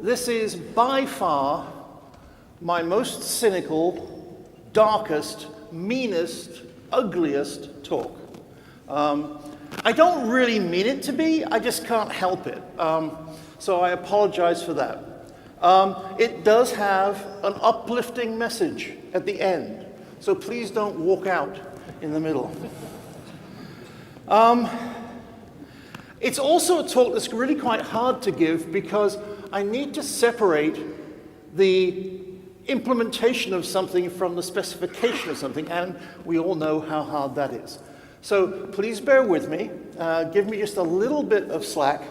this is by far my most cynical, darkest, meanest, ugliest talk. I don't really mean it to be, I just can't help it. So I apologize for that. It does have an uplifting message at the end, so please don't walk out in the middle. It's also a talk that's really quite hard to give because I need to separate the implementation of something from the specification of something, and we all know how hard that is. So please bear with me. Give me just a little bit of slack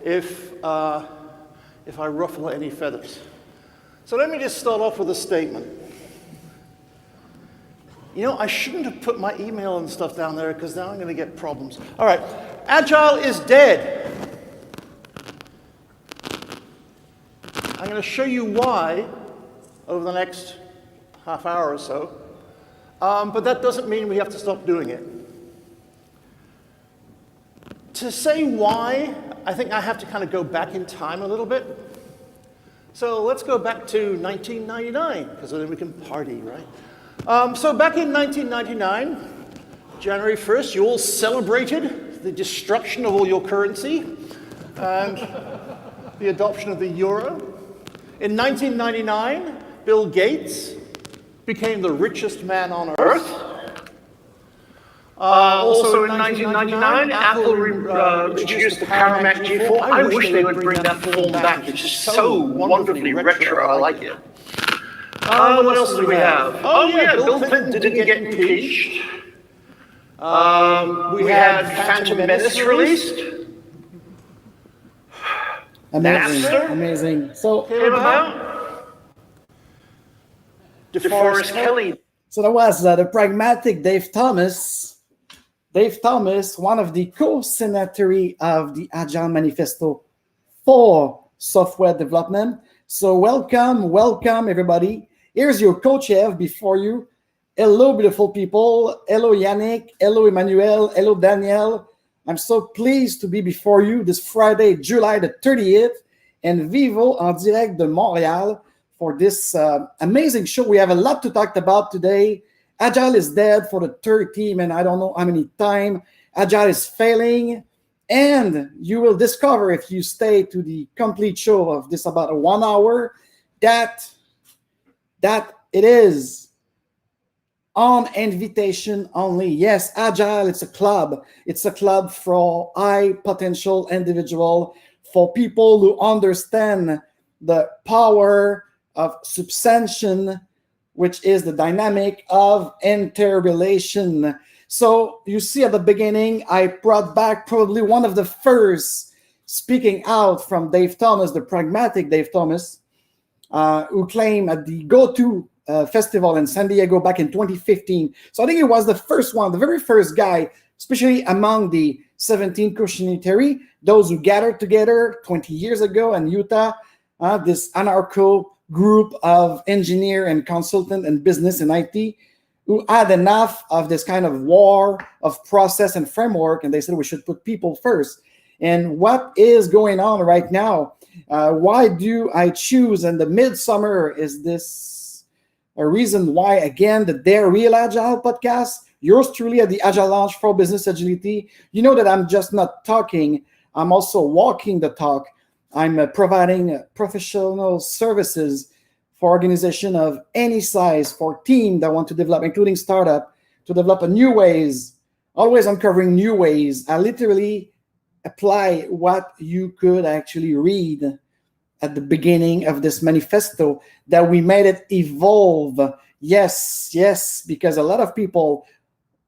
if I ruffle any feathers. So let me just start off with a statement. You know, I shouldn't have put my email and stuff down there because now I'm going to get problems. All right, Agile is dead. I'm going to show you why over the next half hour or so, but that doesn't mean we have to stop doing it. To say why, I think I have to kind of go back in time a little bit. So let's go back to 1999, because then we can party, right? So back in 1999, January 1st, you all celebrated the destruction of all your currency and the adoption of the euro. In 1999, Bill Gates became the richest man on earth. Also in 1999, Apple introduced the Paramount G4. I wish they would bring that phone back. It's just so wonderfully retro. I like it. What else do we have? Oh yeah, Bill Clinton didn't get impeached. We had Phantom Menace released. Amazing. So came about. DeForest Kelley. So that was the pragmatic Dave Thomas. Dave Thomas, one of the co-signatory of the Agile Manifesto for software development. So welcome everybody. Here's your co-chef before you. Hello, beautiful people. Hello, Yannick. Hello, Emmanuel. Hello, Daniel. I'm so pleased to be before you this Friday, July the 30th, and Vivo en direct de Montréal for this amazing show. We have a lot to talk about today. Agile is dead for the third time, and I don't know how many times. Agile is failing, and you will discover if you stay to the complete show of this about 1 hour that it is on invitation only. Yes, Agile, it's a club. It's a club for high potential individual, for people who understand the power of substantiation, which is the dynamic of interrelation. So you see at the beginning, I brought back probably one of the first speaking out from Dave Thomas, the pragmatic Dave Thomas, who claimed at the GoTo festival in San Diego back in 2015. So I think he was the first one, the very first guy, especially among the 17 co-signatory, those who gathered together 20 years ago in Utah, this anarcho group of engineer and consultant and business and IT who had enough of this kind of war of process and framework, and they said we should put people first. And what is going on right now? Why do I choose? And the midsummer is this a reason why, again, the Dare Real Agile podcast, yours truly at the Agile Lounge for Business Agility. You know that I'm just not talking, I'm also walking the talk. I'm providing professional services for organization of any size, for team that want to develop, including startup, to develop a new ways, always uncovering new ways. I literally apply what you could actually read at the beginning of this manifesto, that we made it evolve. Yes, because a lot of people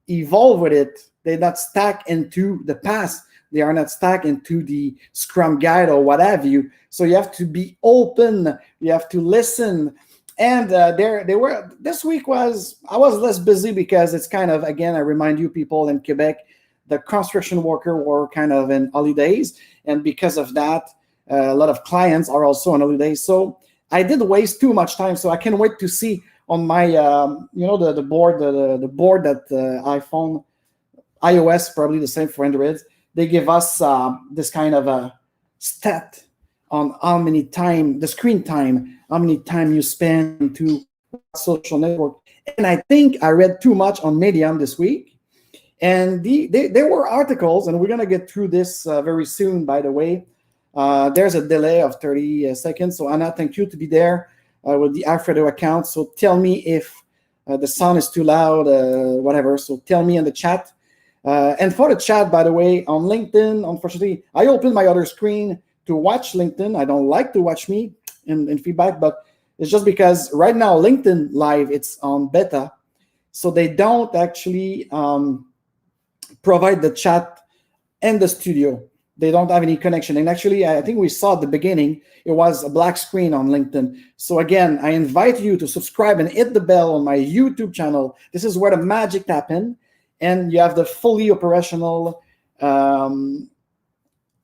evolve with it. They're not stuck into the past. They are not stuck into the Scrum guide or what have you. So you have to be open. You have to listen. And they were. This week I was less busy because it's kind of, again, I remind you people in Quebec, the construction worker were kind of in holidays, and because of that, a lot of clients are also on holidays. So I did waste too much time. So I can't wait to see on my, the board, the board that iPhone, iOS, probably the same for Android. They give us this kind of a stat on how many time, the screen time, how many time you spend to social network. And I think I read too much on Medium this week. And there were articles, and we're going to get through this very soon, by the way. There's a delay of 30 seconds. So Anna, thank you to be there with the Alfredo account. So tell me if the sound is too loud, whatever. So tell me in the chat. And for the chat, by the way, on LinkedIn, unfortunately, I opened my other screen to watch LinkedIn. I don't like to watch me in feedback, but it's just because right now LinkedIn Live, it's on beta. So they don't actually provide the chat and the studio. They don't have any connection. And actually, I think we saw at the beginning, it was a black screen on LinkedIn. So again, I invite you to subscribe and hit the bell on my YouTube channel. This is where the magic happens. And you have the fully operational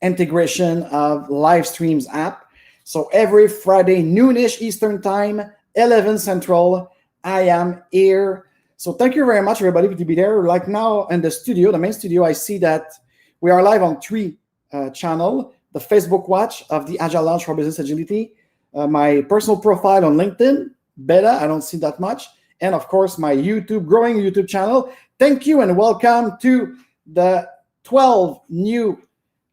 integration of Livestream's app. So every Friday, noonish Eastern time, 11 Central, I am here. So thank you very much, everybody, to be there. Like now in the studio, the main studio, I see that we are live on 3 channels. The Facebook watch of the Agile Lounge for Business Agility, my personal profile on LinkedIn, beta, I don't see that much, and of course my YouTube, growing YouTube channel. Thank you and welcome to the 12 new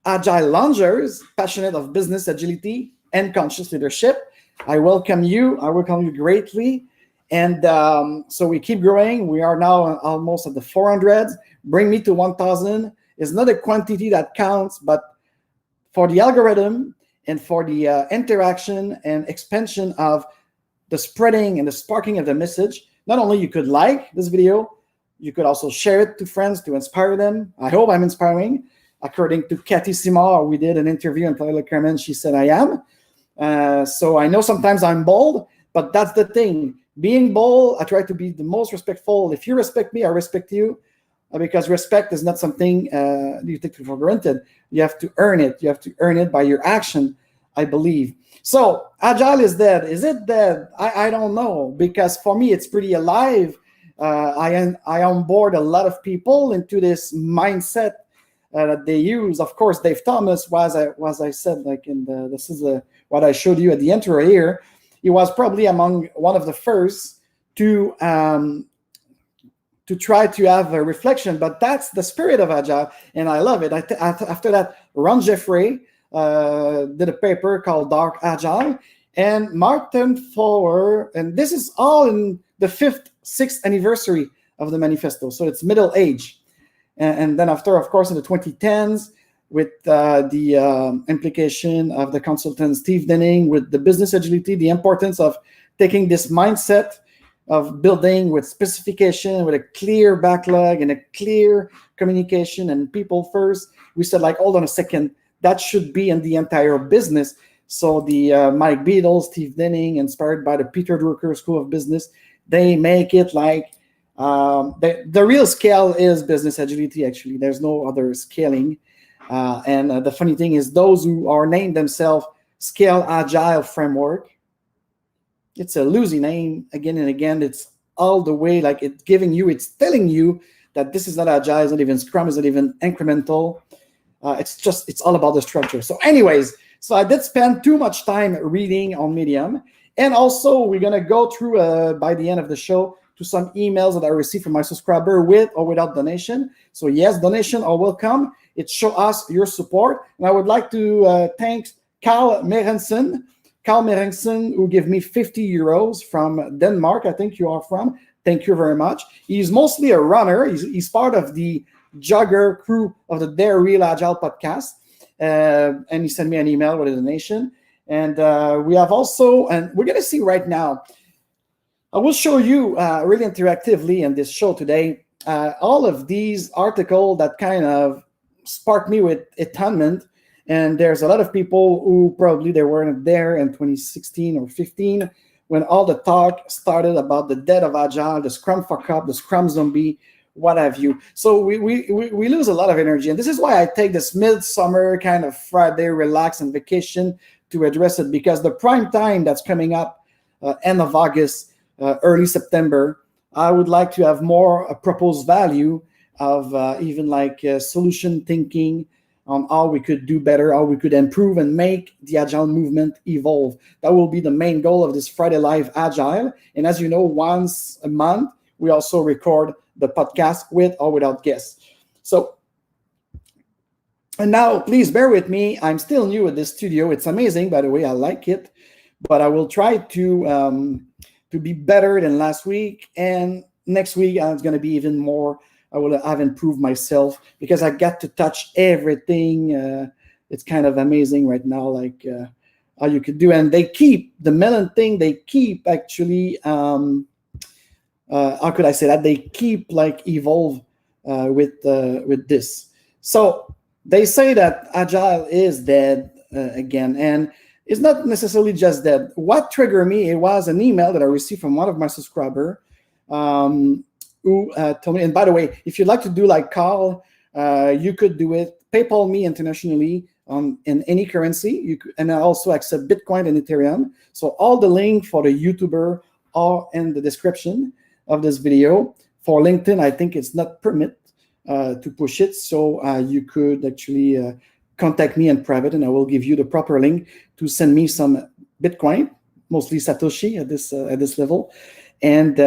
Agile Loungers, passionate of business agility and conscious leadership. I welcome you. I welcome you greatly. And so we keep growing. We are now almost at the 400s. Bring me to 1,000. It's not a quantity that counts, but for the algorithm and for the interaction and expansion of the spreading and the sparking of the message, not only you could like this video, you could also share it to friends to inspire them. I hope I'm inspiring. According to Cathy Simard, we did an interview in Playa del Carmen. She said I am. So I know sometimes I'm bold, but that's the thing. Being bold, I try to be the most respectful. If you respect me, I respect you, because respect is not something you take for granted. You have to earn it. You have to earn it by your action, I believe. So Agile is dead. Is it dead? I don't know, because for me, it's pretty alive. I onboard a lot of people into this mindset that they use. Of course, Dave Thomas was I said, like in the, this is what I showed you at the intro here. He was probably among one of the first to try to have a reflection, but that's the spirit of Agile, and I love it. After that, Ron Jeffrey did a paper called Dark Agile, and Martin Fowler, and this is all in the 5th, 6th anniversary of the manifesto, so it's middle age. And then after, of course, in the 2010s, with the implication of the consultant Steve Denning, with the business agility, the importance of taking this mindset of building with specification, with a clear backlog and a clear communication and people first. We said, like, hold on a second, that should be in the entire business. So the Mike Beadle, Steve Denning, inspired by the Peter Drucker School of Business, they make it like the real scale is business agility, actually. There's no other scaling. And the funny thing is, those who are named themselves Scale Agile Framework, it's a loosey name again and again. It's all the way like it's telling you that this is not Agile, it's not even Scrum, it's not even incremental. It's all about the structure. So anyways, so I did spend too much time reading on Medium. And also we're going to go through by the end of the show to some emails that I received from my subscriber with or without donation. So yes, donation are welcome. It shows us your support. And I would like to thank Carl Merensen. Carl Merensen, who gave me 50 euros from Denmark, I think you are from. Thank you very much. He's mostly a runner. He's part of the jogger crew of the Dare Real Agile podcast. And he sent me an email with a donation. And we have also, and we're going to see right now, I will show you really interactively in this show today, all of these articles that kind of sparked me with atonement. And there's a lot of people who probably they weren't there in 2016 or 15 when all the talk started about the death of Agile, the Scrum fuck up, the Scrum zombie, what have you. So we lose a lot of energy. And this is why I take this midsummer kind of Friday relax and vacation to address it, because the prime time that's coming up end of August, early September, I would like to have more proposed value of even like solution thinking, on how we could do better, how we could improve and make the Agile movement evolve. That will be the main goal of this Friday Live Agile. And as you know, once a month, we also record the podcast with or without guests. So, and now please bear with me. I'm still new at this studio. It's amazing, by the way. I like it, but I will try to be better than last week. And next week, it's going to be even more. I will have improved myself because I got to touch everything. It's kind of amazing right now, like how you could do. And they keep the melon thing. They keep actually. How could I say that? They keep like evolve with this. So they say that Agile is dead again, and it's not necessarily just dead. What triggered me? It was an email that I received from one of my subscribers. Who told me, and by the way, if you'd like to do like Carl, you could do it. PayPal me internationally in any currency. You could, and I also accept Bitcoin and Ethereum. So all the link for the YouTuber are in the description of this video. For LinkedIn, I think it's not permit to push it. So you could actually contact me in private, and I will give you the proper link to send me some Bitcoin, mostly Satoshi at this level. And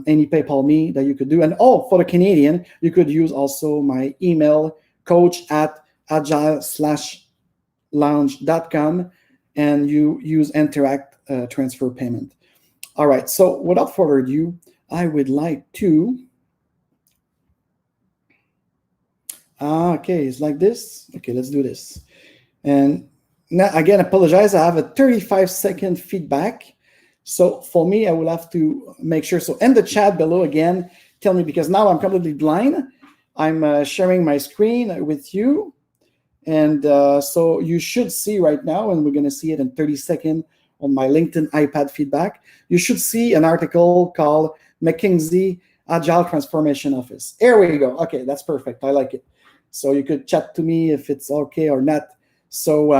any PayPal me that you could do. And for the Canadian, you could use also my email, coach@agile-lounge.com, and you use Interact transfer payment. All right, so without further ado, I would like to... okay, it's like this. Okay, let's do this. And now, again, apologize. I have a 35-second feedback. So for me, I will have to make sure. So in the chat below, again, tell me, because now I'm completely blind. I'm sharing my screen with you. And so you should see right now, and we're going to see it in 30 seconds on my LinkedIn iPad feedback. You should see an article called McKinsey Agile Transformation Office. Here we go. Okay, that's perfect. I like it. So you could chat to me if it's okay or not. So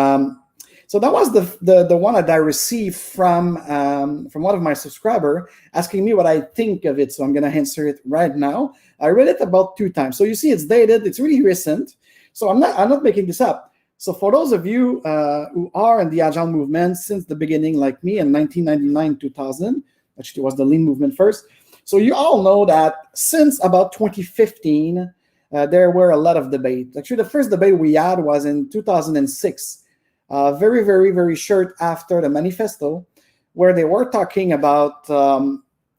so that was the one that I received from one of my subscribers asking me what I think of it. So I'm going to answer it right now. I read it about 2 times. So you see, it's dated. It's really recent. So I'm not making this up. So for those of you who are in the Agile movement since the beginning, like me in 1999, 2000, actually it was the Lean movement first. So you all know that since about 2015, there were a lot of debate. Actually, the first debate we had was in 2006. Very, very, very short after the manifesto, where they were talking about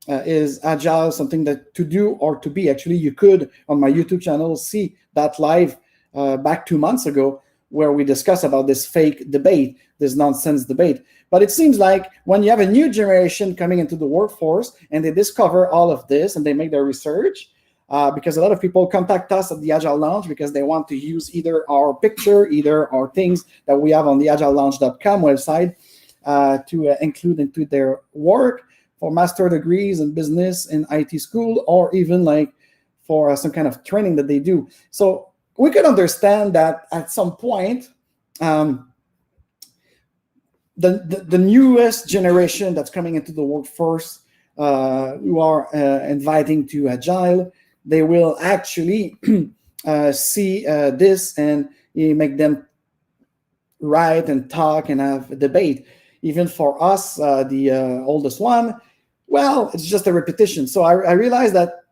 is Agile something that to do or to be. Actually, you could, on my YouTube channel, see that live back 2 months ago, where we discussed about this fake debate, this nonsense debate. But it seems like when you have a new generation coming into the workforce and they discover all of this and they make their research, because a lot of people contact us at the Agile Lounge because they want to use either our picture, either our things that we have on the agilelounge.com website to include into their work for master degrees in business in IT school, or even like for some kind of training that they do. So we can understand that at some point, the newest generation that's coming into the workforce who are inviting to Agile, they will actually see this and make them write and talk and have a debate. Even for us, the oldest one, well, it's just a repetition. So I realized that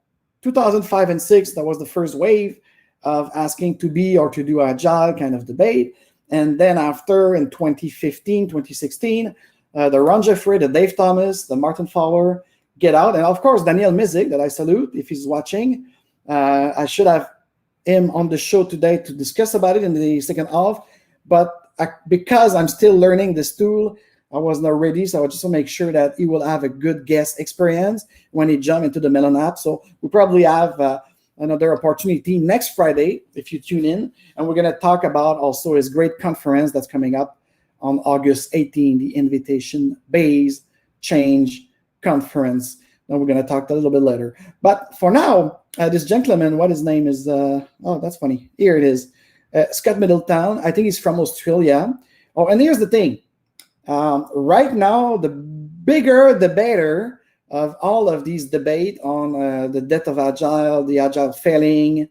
2005 and 6, that was the first wave of asking to be or to do Agile kind of debate. And then after, in 2015, 2016, the Ron Jeffrey, the Dave Thomas, the Martin Fowler, get out. And of course, Daniel Mizik, that I salute if he's watching. I should have him on the show today to discuss about it in the second half. But because I'm still learning this tool, I was not ready. So I just want to make sure that he will have a good guest experience when he jump into the Melon app. So we probably have another opportunity next Friday if you tune in. And we're going to talk about also his great conference that's coming up on August 18, the Invitation-Based Change Conference. And we're going to talk a little bit later. But for now, this gentleman, what his name is, oh, that's funny. Here it is. Scott Middleton. I think he's from Australia. Oh, and here's the thing. Right now, the bigger debater of all of these debate on the death of Agile, the Agile failing,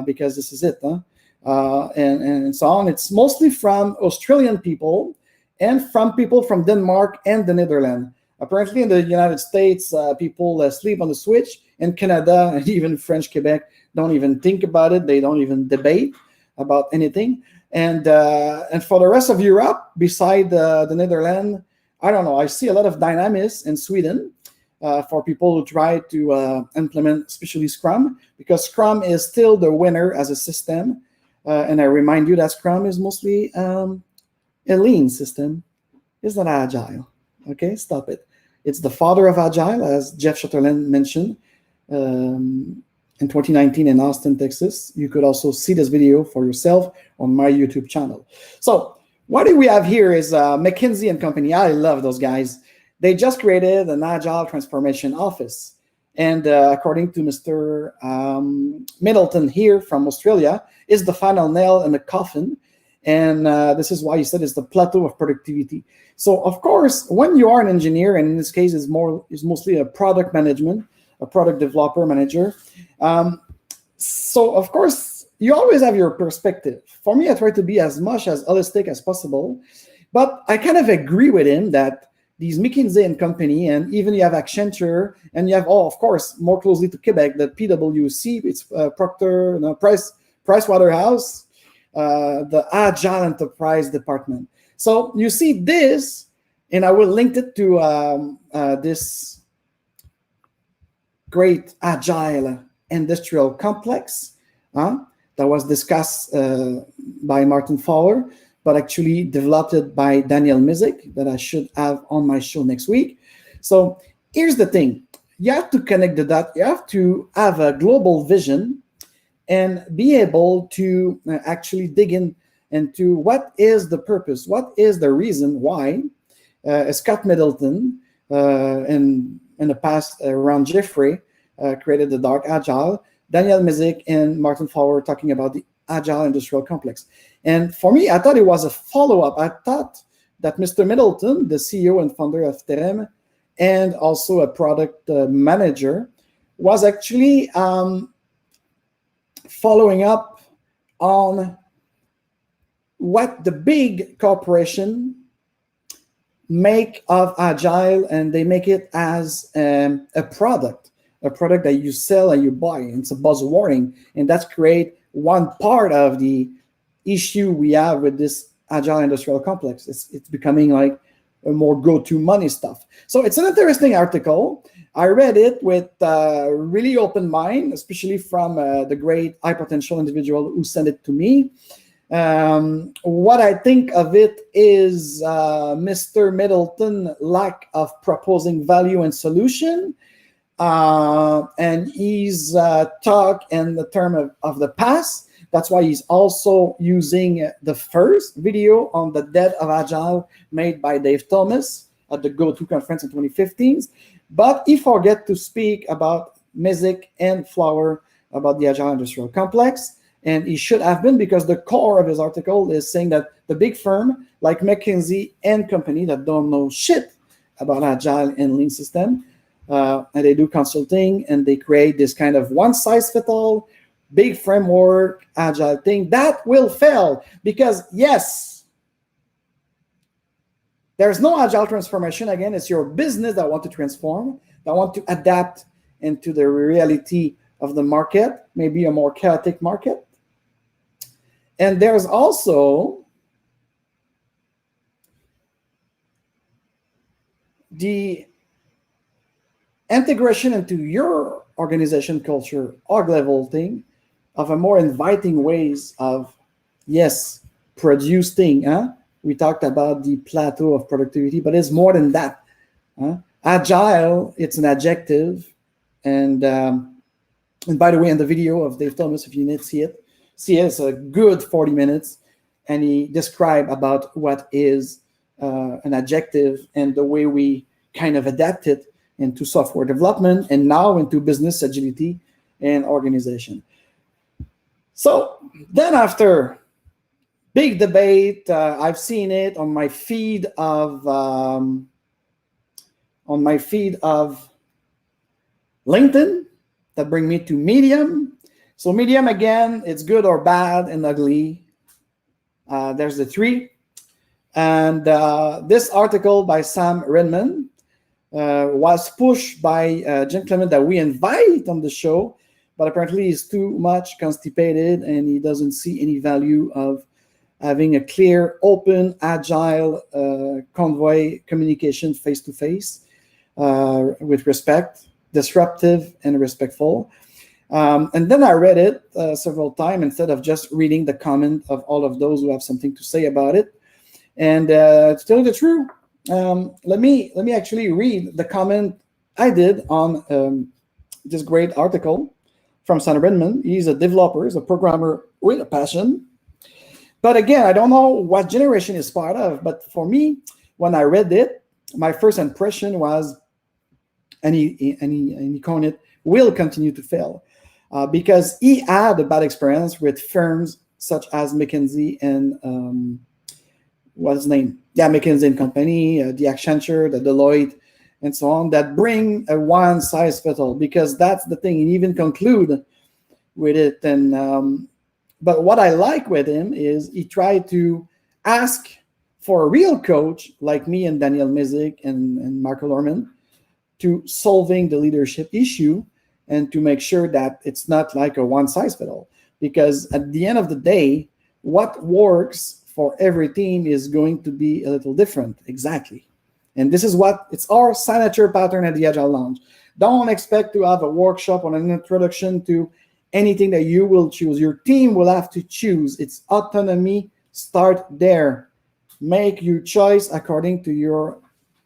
because this is it, huh? and so on. It's mostly from Australian people and from people from Denmark and the Netherlands. Apparently in the United States, people sleep on the switch. In Canada and even French Quebec don't even think about it. They don't even debate about anything. And for the rest of Europe, beside the Netherlands, I don't know. I see a lot of dynamism in Sweden for people who try to implement, especially Scrum, because Scrum is still the winner as a system. And I remind you that Scrum is mostly a lean system. It's not Agile. Okay, stop it. It's the father of Agile, as Jeff Sutherland mentioned in 2019 in Austin, Texas. You could also see this video for yourself on my YouTube channel. So what do we have here is McKinsey & Company. I love those guys. They just created an Agile Transformation Office. And according to Mr. Middleton here from Australia, is the final nail in the coffin. And this is why he said it's the plateau of productivity. So, of course, when you are an engineer, and in this case, is mostly a product management, a product developer manager. So, of course, you always have your perspective. For me, I try to be as much as holistic as possible. But I kind of agree with him that these McKinsey & Company, and even you have Accenture, and you have, of course, more closely to Quebec, the PwC, it's Procter, Price Waterhouse, the Agile Enterprise Department. So you see this, and I will link it to this great Agile Industrial Complex that was discussed by Martin Fowler, but actually developed by Daniel Mizik, that I should have on my show next week. So here's the thing. You have to connect the dots. You have to have a global vision and be able to actually dig into what is the purpose, what is the reason why Scott Middleton in the past around Jeffrey created the Dark Agile, Daniel Mizik and Martin Fowler talking about the Agile Industrial Complex. And for me, I thought it was a follow-up. I thought that Mr. Middleton, the CEO and founder of Ethereum, and also a product manager, was actually following up on what the big corporation make of Agile, and they make it as a product that you sell and you buy. It's a buzzwording, and that's create one part of the issue we have with this Agile Industrial Complex. It's becoming like a more go-to money stuff. So it's an interesting article. I read it with really open mind, especially from the great high potential individual who sent it to me. What I think of it is Mr. Middleton lack of proposing value and solution, and he's talk in the term of the past. That's why he's also using the first video on the death of Agile made by Dave Thomas at the GoTo conference in 2015. But he forget to speak about Mizik and Flower about the Agile Industrial Complex. And he should have been, because the core of his article is saying that the big firm like McKinsey & Company that don't know shit about Agile and Lean system, and they do consulting, and they create this kind of one-size-fits-all big framework Agile thing that will fail, because yes, there's no Agile transformation. Again, it's your business that want to transform, that want to adapt into the reality of the market, maybe a more chaotic market. And there's also the integration into your organization culture, org level thing, of a more inviting ways of, yes, produce thing. We talked about the plateau of productivity, but it's more than that. Agile, it's an adjective. And by the way, in the video of Dave Thomas, if you need to see it, it's a good 40 minutes. And he described about what is an adjective and the way we kind of adapt it into software development and now into business agility and organization. So then after big debate, I've seen it on my feed of LinkedIn that bring me to Medium. So medium, again, it's good or bad and ugly. There's the three. And this article by Sam Redman was pushed by a gentleman that we invite on the show, but apparently he's too much constipated and he doesn't see any value of having a clear, open, agile convoy communication face-to-face with respect, disruptive and respectful. And then I read it several times instead of just reading the comment of all of those who have something to say about it. And to tell you the truth, let me actually read the comment I did on this great article from Sam Redman. He's a developer, he's a programmer with a passion. But again, I don't know what generation is part of, but for me, when I read it, my first impression was any coined it will continue to fail because he had a bad experience with firms such as McKinsey and what's his name? Yeah, McKinsey and Company, the Accenture, the Deloitte, and so on, that bring a one-size-fits-all, because that's the thing. He even conclude with it. And but what I like with him is he tried to ask for a real coach like me and Daniel Mizik and Marco Lorman to solving the leadership issue and to make sure that it's not like a one-size-fits-all. Because at the end of the day, what works for every team is going to be a little different. Exactly. And this is what it's our signature pattern at the Agile Lounge. Don't expect to have a workshop or an introduction to anything that you will choose. Your team will have to choose. It's autonomy. Start there. Make your choice according to your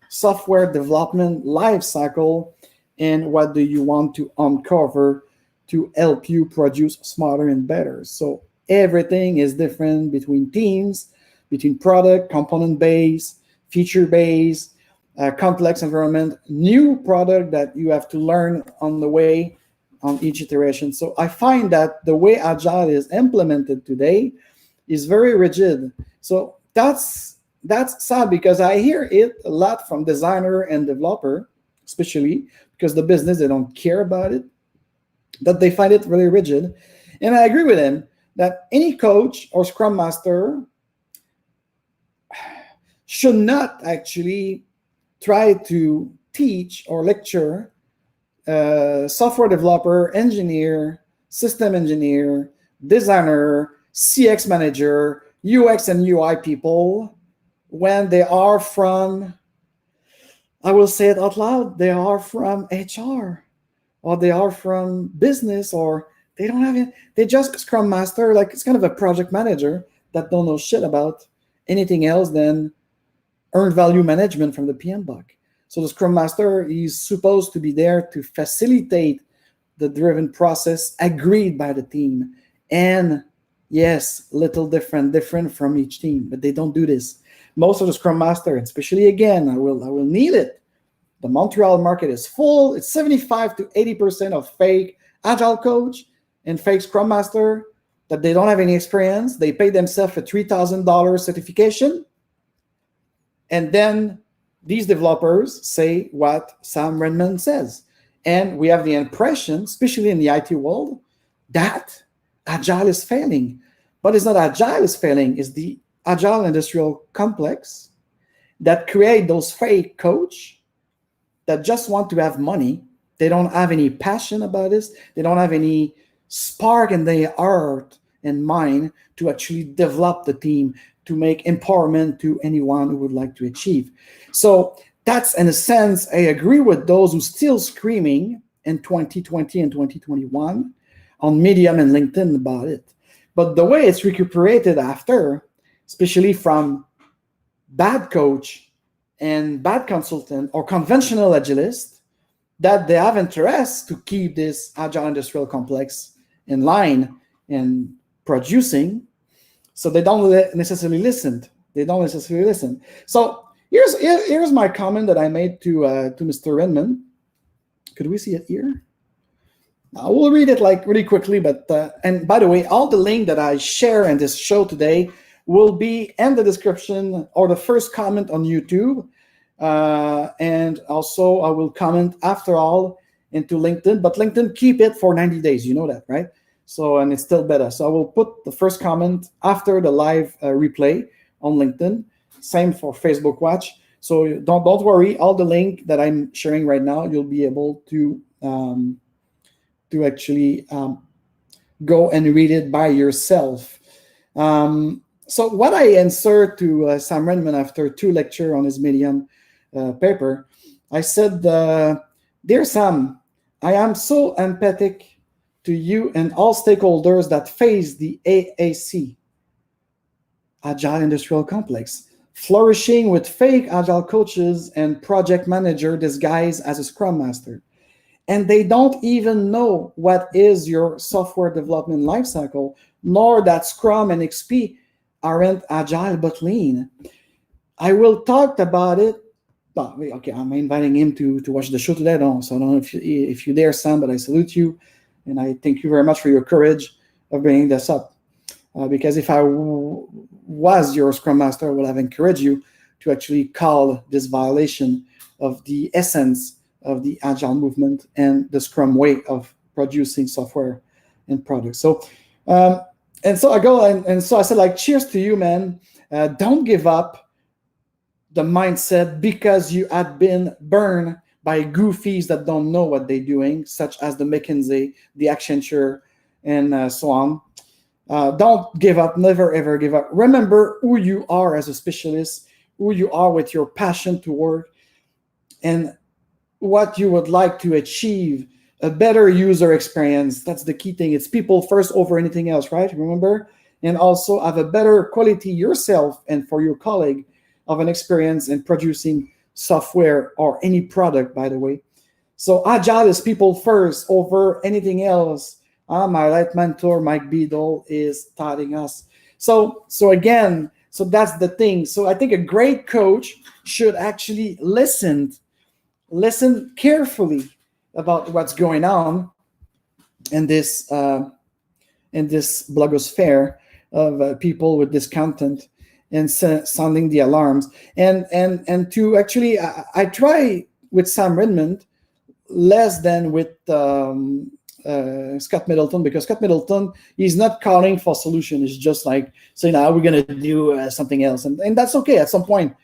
software development life cycle and what do you want to uncover to help you produce smarter and better. So everything is different between teams, between product, component base, feature base, complex environment, new product that you have to learn on the way on each iteration. So I find that the way Agile is implemented today is very rigid. So that's sad because I hear it a lot from designer and developer, especially because the business, they don't care about it, that they find it really rigid. And I agree with him that any coach or Scrum Master should not actually try to teach or lecture software developer, engineer, system engineer, designer, CX manager, UX and UI people when they are from, I will say it out loud, they are from HR or they are from business, or they don't have it. They just Scrum Master, like it's kind of a project manager that don't know shit about anything else than earned value management from the PM buck. So the Scrum Master is supposed to be there to facilitate the driven process agreed by the team. And yes, little different from each team, but they don't do this. Most of the Scrum Master, especially again, I will need it. The Montreal market is full. It's 75 to 80% of fake Agile coach and fake Scrum Master that they don't have any experience. They pay themselves a $3,000 certification. And then these developers say what Sam Redman says. And we have the impression, especially in the IT world, that Agile is failing. But it's not Agile is failing, it's the Agile industrial complex that create those fake coach that just want to have money. They don't have any passion about this. They don't have any spark in their heart and mind to actually develop the team, to make empowerment to anyone who would like to achieve. So that's, in a sense, I agree with those who still screaming in 2020 and 2021 on Medium and LinkedIn about it. But the way it's recuperated after, especially from bad coach and bad consultant or conventional agilist, that they have interest to keep this Agile industrial complex in line and producing, so they don't necessarily listen. They don't necessarily listen. So here's my comment that I made to Mr. Redman. Could we see it here? I will read it like really quickly, but and by the way, all the link that I share in this show today will be in the description or the first comment on YouTube. And also I will comment after all into LinkedIn, but LinkedIn, keep it for 90 days. You know that, right? So, and it's still beta. So I will put the first comment after the live replay on LinkedIn. Same for Facebook Watch. So don't worry. All the link that I'm sharing right now, you'll be able to actually go and read it by yourself. So what I answered to Sam Redman after 2 lectures on his Medium paper, I said, "Dear Sam, I am so empathic to you and all stakeholders that face the AAC, Agile Industrial Complex, flourishing with fake Agile coaches and project manager disguised as a Scrum Master. And they don't even know what is your software development lifecycle, nor that Scrum and XP aren't Agile but lean. I will talk about it." But okay, I'm inviting him to watch the show today. So I don't know if you're there, Sam, but I salute you. And I thank you very much for your courage of bringing this up. Because if I was your Scrum Master, I would have encouraged you to actually call this violation of the essence of the Agile movement and the Scrum way of producing software and products. So, and so I go and so I said, like, cheers to you, man. Don't give up the mindset because you had been burned by goofies that don't know what they're doing, such as the McKinsey, the Accenture, and so on. Don't give up. Never, ever give up. Remember who you are as a specialist, who you are with your passion to work, and what you would like to achieve, a better user experience. That's the key thing. It's people first over anything else, right? Remember? And also have a better quality yourself and for your colleague of an experience in producing software or any product, by the way. So Agile is people first over anything else. My right mentor, Mike Beadle, is taughting us. So again, so that's the thing. So I think a great coach should actually listen carefully about what's going on in this blogosphere of people with this content and sounding the alarms. And to actually, I try with Sam Redmond less than with Scott Middleton, because Scott Middleton, he's not calling for solution. It's just like saying, "Now we're going to do something else." And that's okay. At some point,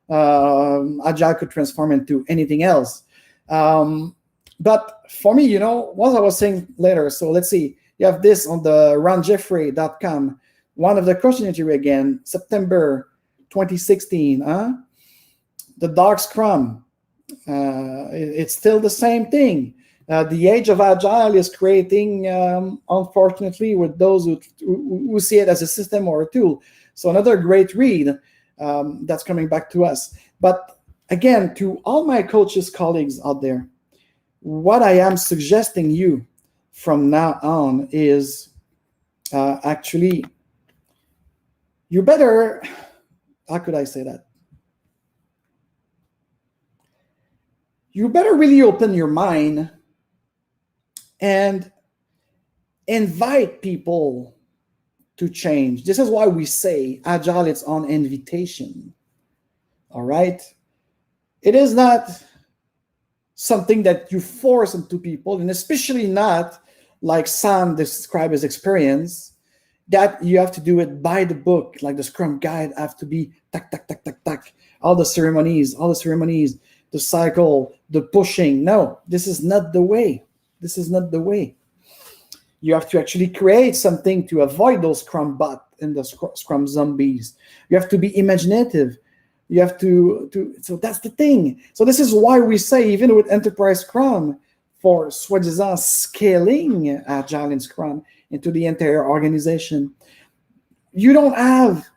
Agile could transform into anything else. But for me, what I was saying later, so let's see. You have this on the ronjeffrey.com. One of the questions again, September 2016. The dark Scrum. It's still the same thing. The age of Agile is creating, unfortunately, with those who see it as a system or a tool. So another great read that's coming back to us. But again, to all my coaches, colleagues out there, what I am suggesting you from now on is actually, you better, how could I say that? You better really open your mind and invite people to change. This is why we say Agile, it's on invitation. All right? It is not something that you force into people, and especially not like Sam described his experience, that you have to do it by the book, like the Scrum guide have to be tack, tack, tack, tack, tack, all the ceremonies, the cycle, the pushing. No, this is not the way. This is not the way. You have to actually create something to avoid those Scrum bot and the Scrum zombies. You have to be imaginative. You have to so that's the thing. So this is why we say, even with Enterprise Scrum, for soi-disant scaling Agile and Scrum into the entire organization, you don't have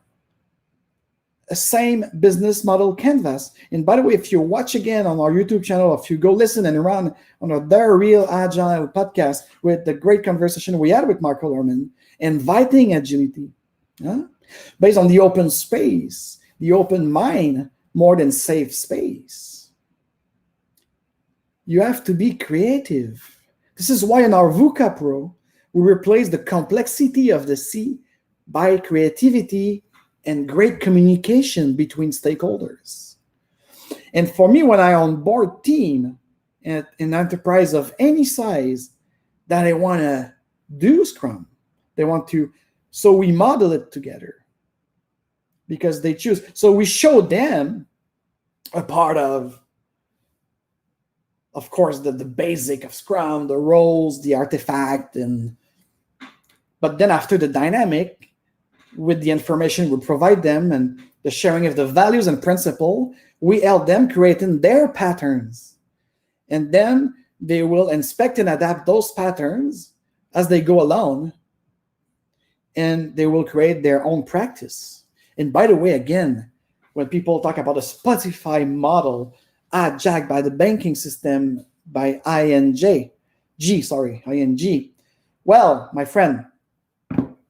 a same business model canvas. And by the way, if you watch again on our YouTube channel, if you go listen and run on a Their Real Agile podcast with the great conversation we had with Mark Hollerman, inviting agility, based on the open space, the open mind, more than safe space. You have to be creative. This is why in our VUCA Pro, we replace the complexity of the C by creativity and great communication between stakeholders. And for me, when I onboard team at an enterprise of any size that I want to do Scrum. They want to, so we model it together because they choose. So we show them a part of course, the basic of Scrum, the roles, the artifact, but then after the dynamic, with the information we provide them and the sharing of the values and principle, we help them creating their patterns. And then they will inspect and adapt those patterns as they go along, and they will create their own practice. And by the way, again, when people talk about a Spotify model, jacked by the banking system by ING. Well, my friend,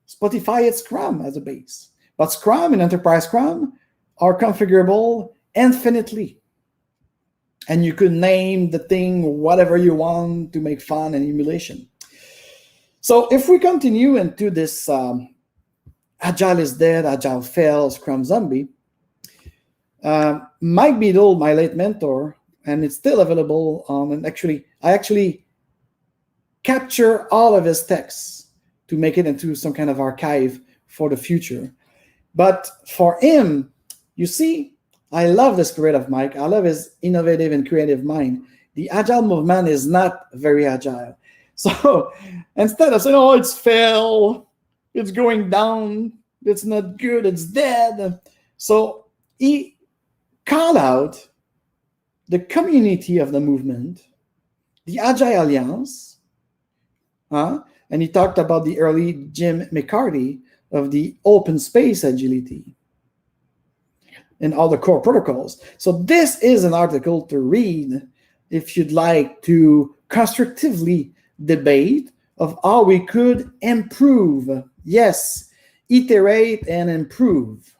Spotify is Scrum as a base. But Scrum and Enterprise Scrum are configurable infinitely. And you could name the thing whatever you want to make fun and emulation. So if we continue into this Agile is dead, Agile fails, Scrum zombie, Mike Beadle, my late mentor, and it's still available and I actually capture all of his texts to make it into some kind of archive for the future. But for him, you see, I love the spirit of Mike. I love his innovative and creative mind. The Agile movement is not very agile. So instead of saying, oh, it's failed, it's going down, it's not good, it's dead. So he call out the community of the movement, the Agile Alliance, and he talked about the early Jim McCarty of the open space agility and all the core protocols. So this is an article to read if you'd like to constructively debate of how we could improve. Yes, iterate and improve.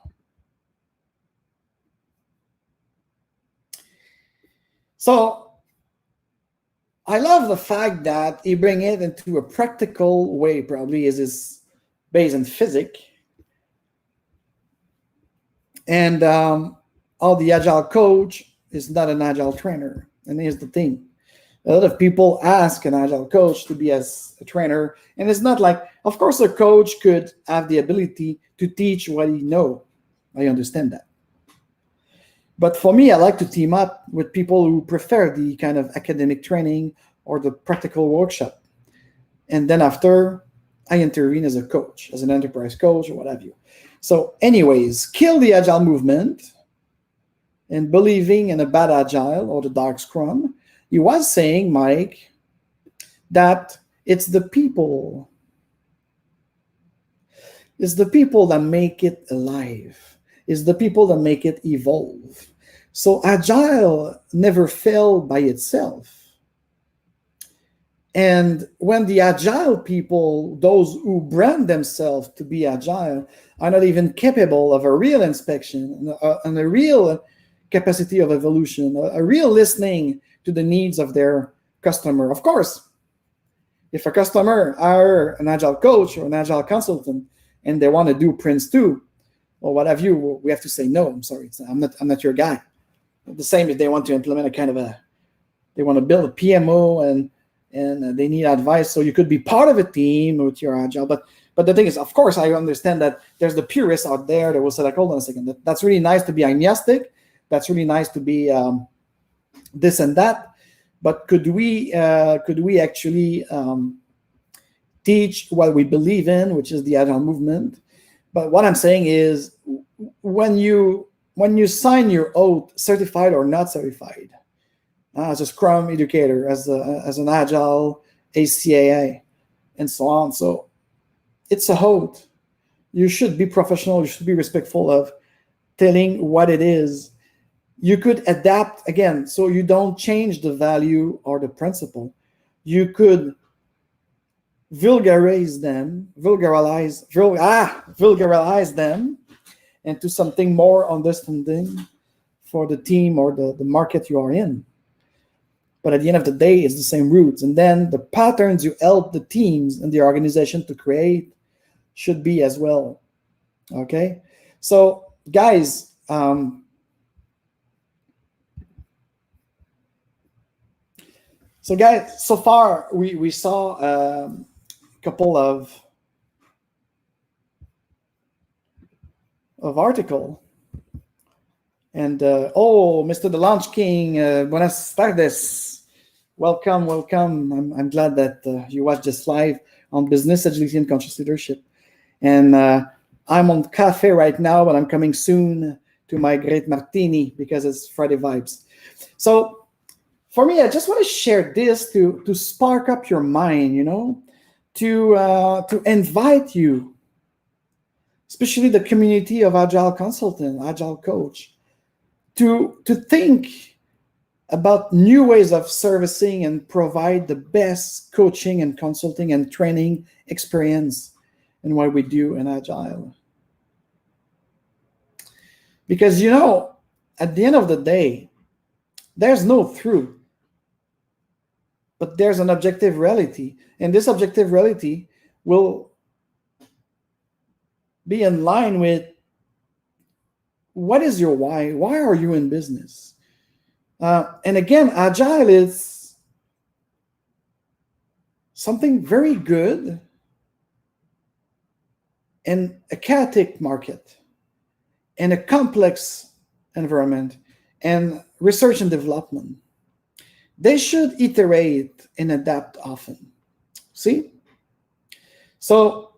So I love the fact that he bring it into a practical way, probably is his based in physics. And all the Agile coach is not an Agile trainer. And here's the thing. A lot of people ask an Agile coach to be as a trainer. And it's not like, of course, a coach could have the ability to teach what he knows. I understand that. But for me, I like to team up with people who prefer the kind of academic training or the practical workshop. And then after, I intervene as a coach, as an enterprise coach or what have you. So anyways, kill the Agile movement and believing in a bad Agile or the dark Scrum. He was saying, Mike, that it's the people. It's the people that make it alive. It's the people that make it evolve. So Agile never failed by itself. And when the Agile people, those who brand themselves to be Agile, are not even capable of a real inspection and a real capacity of evolution, a real listening to the needs of their customer. Of course, if a customer are an Agile coach or an Agile consultant and they want to do Prince 2, or what have you, we have to say, no, I'm sorry, I'm not your guy. The same if they want to implement they want to build a PMO and they need advice. So you could be part of a team with your Agile. But the thing is, of course, I understand that there's the purists out there that will say, like, hold on a second, that's really nice to be agnostic. That's really nice to be this and that. But could we actually teach what we believe in, which is the Agile movement? But what I'm saying is, when you sign your oath, certified or not certified, as a Scrum educator, as an Agile ACAA, and so on. So it's a oath. You should be professional. You should be respectful of telling what it is. You could adapt again, so you don't change the value or the principle. You could vulgarize them into something more understanding for the team or the market you are in. But at the end of the day, it's the same roots. And then the patterns you help the teams and the organization to create should be as well. Okay? So, guys, so far we saw couple of article. And Mr. The Launch King, buenas tardes. Welcome. I'm glad that you watched this live on business agility and conscious leadership. And I'm on cafe right now, but I'm coming soon to my great martini because it's Friday vibes. So for me, I just want to share this to spark up your mind, to invite you, especially the community of Agile consultant, Agile coach, to think about new ways of servicing and provide the best coaching and consulting and training experience in what we do in Agile. Because, at the end of the day, there's no truth, but there's an objective reality. And this objective reality will be in line with what is your why? Why are you in business? And again, Agile is something very good in a chaotic market, in a complex environment, and research and development. They should iterate and adapt often. See? So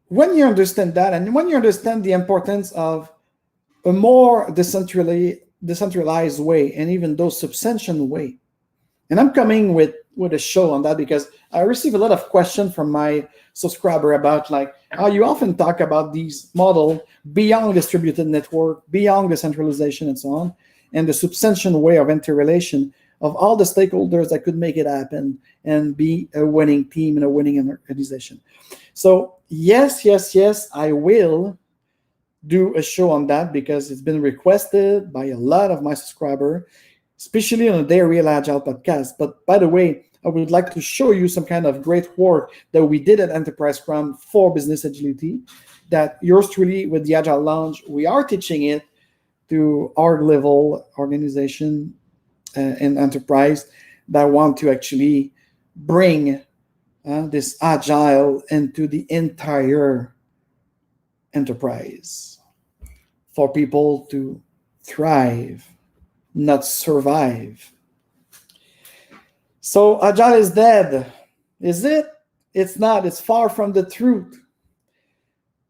when you understand that, and when you understand the importance of a more decentralized way, and even though substantial way, and I'm coming with a show on that because I receive a lot of questions from my subscriber about how you often talk about these model beyond distributed network, beyond decentralization, and so on, and the substantial way of interrelation of all the stakeholders that could make it happen and be a winning team and a winning organization. So yes, I will do a show on that because it's been requested by a lot of my subscribers, especially on the Real Agile podcast. But by the way, I would like to show you some kind of great work that we did at Enterprise Scrum for business agility that yours truly with the Agile Lounge, we are teaching it to our level organization and enterprise that want to actually bring this Agile into the entire enterprise for people to thrive, not survive. So Agile is dead. Is it? It's not. It's far from the truth.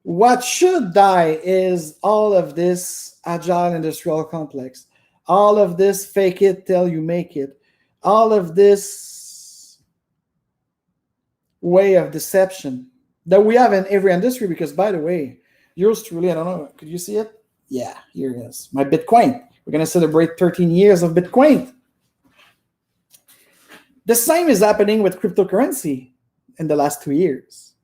What should die is all of this Agile industrial complex, all of this fake it till you make it, all of this way of deception that we have in every industry. Because by the way, yours truly, I don't know, could you see it? Yeah, here it is. My Bitcoin. We're going to celebrate 13 years of Bitcoin. The same is happening with cryptocurrency in the last 2 years.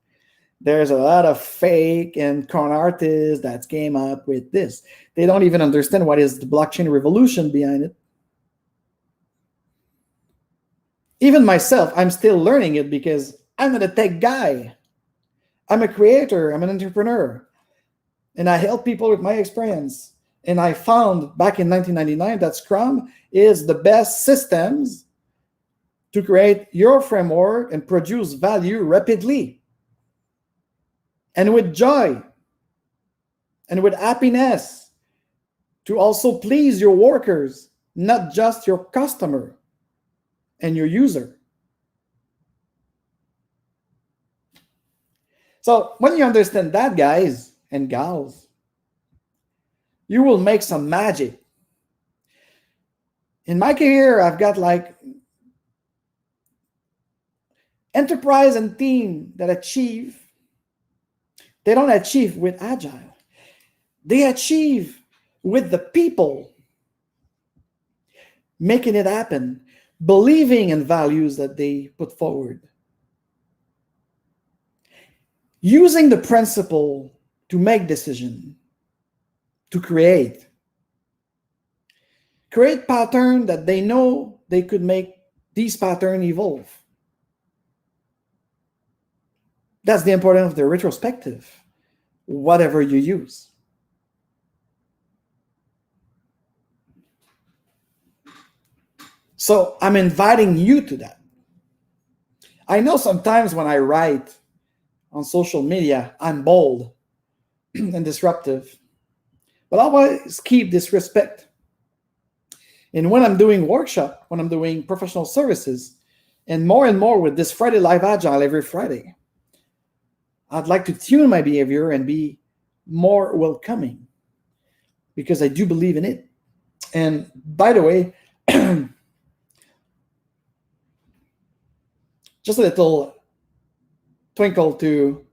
There's a lot of fake and con artists that came up with this. They don't even understand what is the blockchain revolution behind it. Even myself, I'm still learning it because I'm not a tech guy. I'm a creator. I'm an entrepreneur. And I help people with my experience. And I found back in 1999 that Scrum is the best systems to create your framework and produce value rapidly and with joy and with happiness to also please your workers, not just your customer and your user. So when you understand that, guys and gals, you will make some magic. In my career, I've got enterprise and team that achieve. They don't achieve with Agile. They achieve with the people making it happen, believing in values that they put forward, using the principle to make decision, to create pattern that they know they could make these pattern evolve. That's the importance of the retrospective, whatever you use. So I'm inviting you to that. I know sometimes when I write on social media, I'm bold and disruptive, but I always keep this respect. And when I'm doing workshop, when I'm doing professional services, and more with this Friday Live Agile every Friday, I'd like to tune my behavior and be more welcoming because I do believe in it. And by the way, just a little twinkle to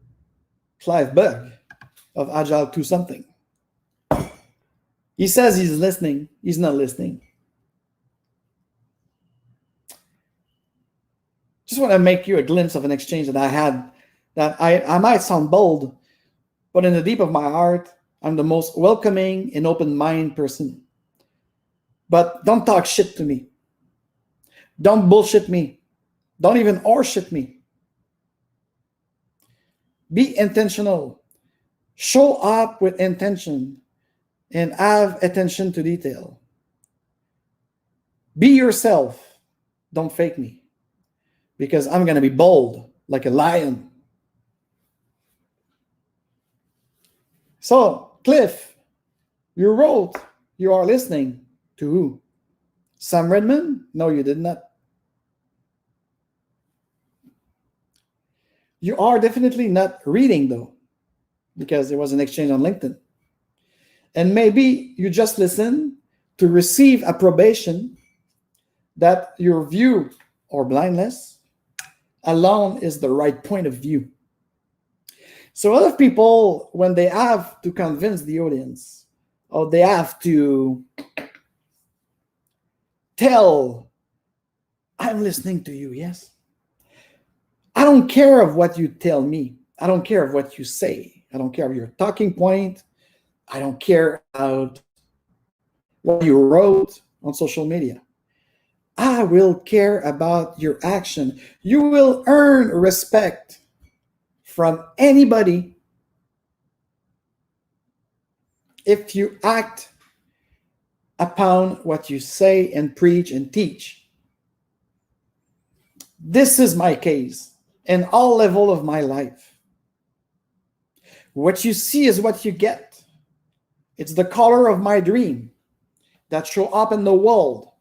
Clive Bug of Agile to something. He says he's listening. He's not listening. Just want to make you a glimpse of an exchange that I had, that I might sound bold, but in the deep of my heart, I'm the most welcoming and open-minded person. But don't talk shit to me. Don't bullshit me. Don't even horseshit me. Be intentional. Show up with intention and have attention to detail. Be yourself. Don't fake me. Because I'm going to be bold like a lion. So, Cliff, you wrote, you are listening to who? Sam Redmond? No, you did not. You are definitely not reading, though, because there was an exchange on LinkedIn. And maybe you just listen to receive approbation that your view or blindness alone is the right point of view. So a lot of people, when they have to convince the audience, or they have to tell, I'm listening to you, yes. I don't care of what you tell me. I don't care of what you say. I don't care of your talking point. I don't care about what you wrote on social media. I will care about your action. You will earn respect from anybody if you act upon what you say and preach and teach. This is my case in all levels of my life. What you see is what you get. It's the color of my dream that show up in the world.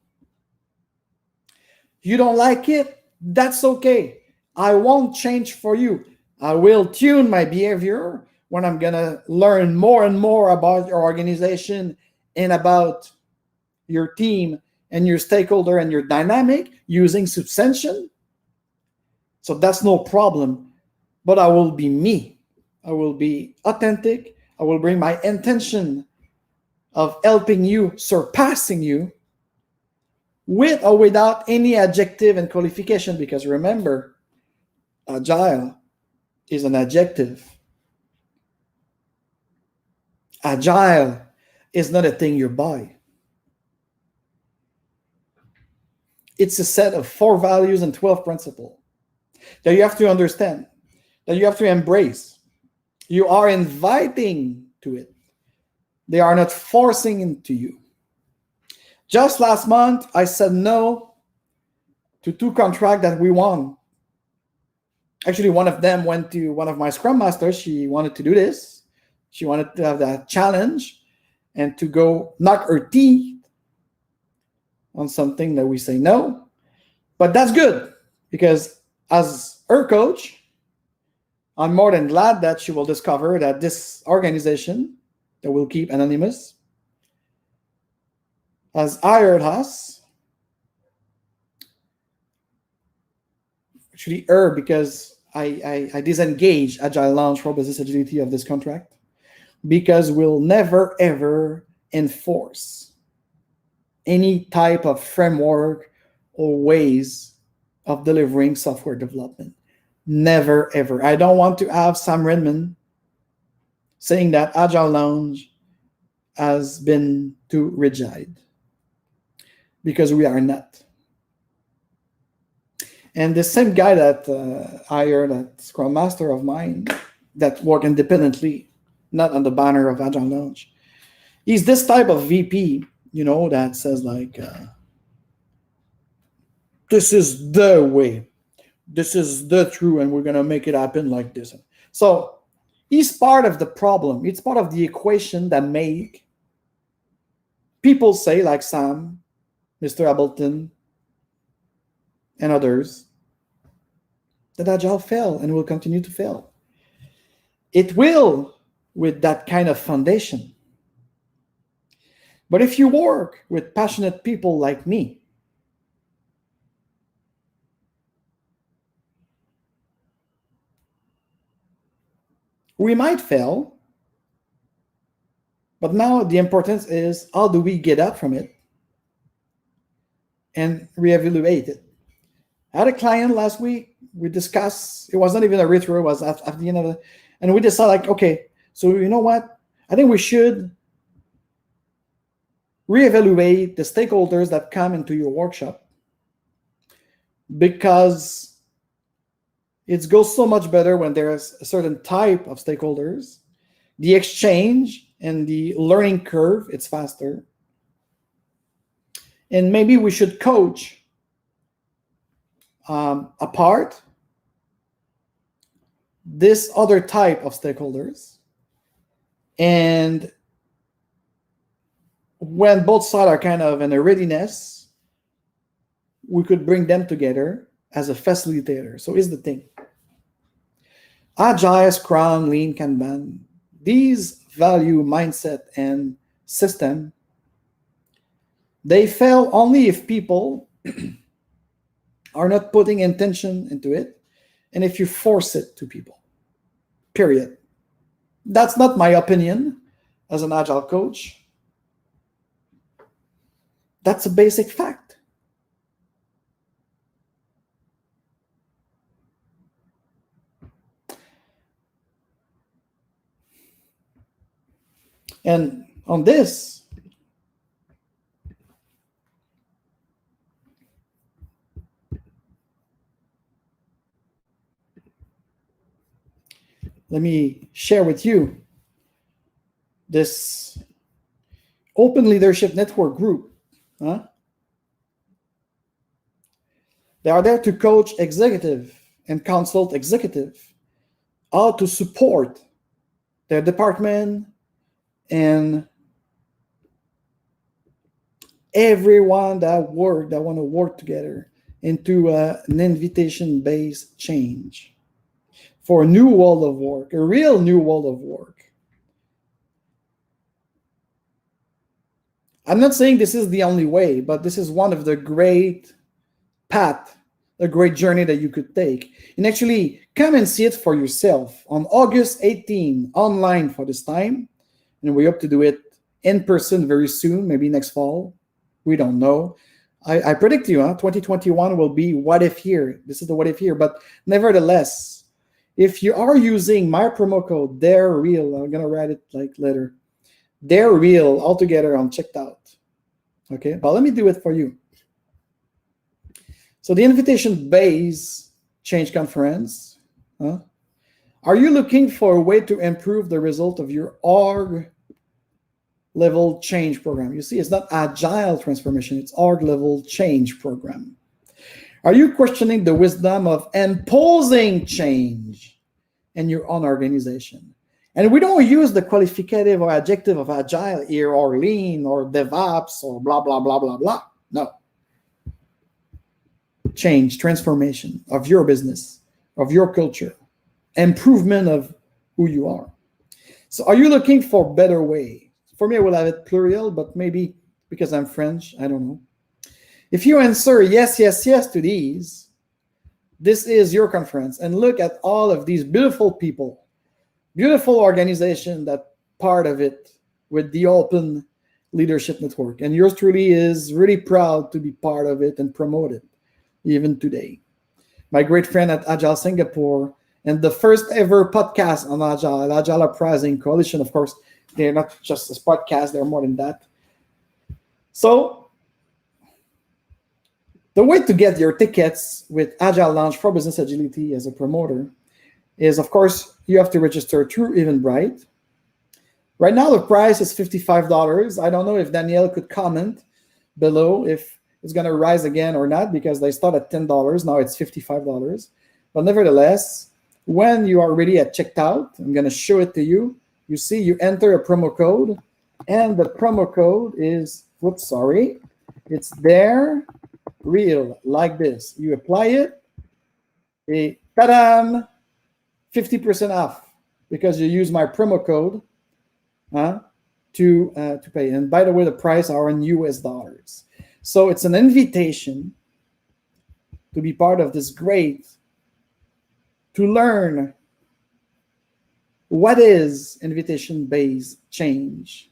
You don't like it? That's okay. I won't change for you. I will tune my behavior when I'm going to learn more and more about your organization and about your team and your stakeholder and your dynamic using substantion. So that's no problem. But I will be me. I will be authentic. I will bring my intention of helping you, surpassing you, with or without any adjective and qualification, because remember, agile is an adjective. Agile is not a thing you buy. It's a set of 4 values and 12 principles that you have to understand, that you have to embrace. You are inviting to it. They are not forcing into you. Just last month, I said no to 2 contracts that we won. Actually, one of them went to one of my Scrum Masters. She wanted to do this. She wanted to have that challenge and to go knock her teeth on something that we say no. But that's good, because as her coach, I'm more than glad that she will discover that this organization that will keep anonymous has hired us, actually her, because I disengage Agile Lounge for business agility of this contract, because we'll never ever enforce any type of framework or ways of delivering software development. Never ever. I don't want to have Sam Redmond saying that Agile Lounge has been too rigid, because we are not. And the same guy that hired a Scrum Master of mine that work independently, not on the banner of Agile Lounge, he's this type of VP, that says like, this is the way. this is the truth and we're going to make it happen like this. So he's part of the problem. It's part of the equation that make people say, like Sam, Mr. Appleton, and others, that Agile fail and will continue to fail. It will with that kind of foundation. But if you work with passionate people like me, we might fail, but now the importance is how do we get up from it and reevaluate it. I had a client last week, we discussed, it was not even a retro, it was at the end of it, and we decided, like, okay, so you know what? I think we should reevaluate the stakeholders that come into your workshop, because it goes so much better when there's a certain type of stakeholders. The exchange and the learning curve, it's faster. And maybe we should coach apart this other type of stakeholders. And when both sides are kind of in a readiness, we could bring them together as a facilitator. So here's the thing. Agile, Scrum, Lean, Kanban, these value, mindset, and system, they fail only if people are not putting intention into it and if you force it to people, period. That's not my opinion as an Agile coach. That's a basic fact. And on this, let me share with you this Open Leadership Network group. They are there to coach executive and consult executive how to support their department and everyone that want to work together into an invitation-based change for a new world of work, a real new world of work. I'm not saying this is the only way, but this is one of the great path, a great journey that you could take. And actually, come and see it for yourself on August 18, online for this time. And we hope to do it in person very soon, maybe next fall. We don't know. I predict you, 2021 will be what if year. This is the what if year. But nevertheless, if you are using my promo code, They're Real, I'm going to write it like later. They're Real, all together on checked out. Okay, but let me do it for you. So the invitation-based change conference. Are you looking for a way to improve the result of your org level change program? You see, it's not agile transformation, it's org level change program. Are you questioning the wisdom of imposing change in your own organization? And we don't use the qualificative or adjective of agile here, or lean, or DevOps, or blah, blah, blah, blah, blah. No. Change, transformation of your business, of your culture, improvement of who you are. So are you looking for a better way? For me, I will have it plural, but maybe because I'm French, I don't know. If you answer yes, yes, yes to these, this is your conference. And look at all of these beautiful people, beautiful organization that part of it with the Open Leadership Network. And yours truly is really proud to be part of it and promote it, even today. My great friend at Agile Singapore, and the first ever podcast on Agile Uprising Coalition, of course, they're not just a podcast, they're more than that. So, the way to get your tickets with Agile Lounge for Business Agility as a promoter is, of course, you have to register through Eventbrite. Right now, the price is $55. I don't know if Danielle could comment below if it's going to rise again or not, because they start at $10. Now it's $55. But nevertheless, when you are already at checkout, I'm going to show it to you. You see, you enter a promo code, and the promo code is, whoops, sorry, it's there, real, like this. You apply it, ta-da, 50% off, because you use my promo code to pay. And by the way, the price are in US dollars. So it's an invitation to be part of this great, to learn what is invitation-based change,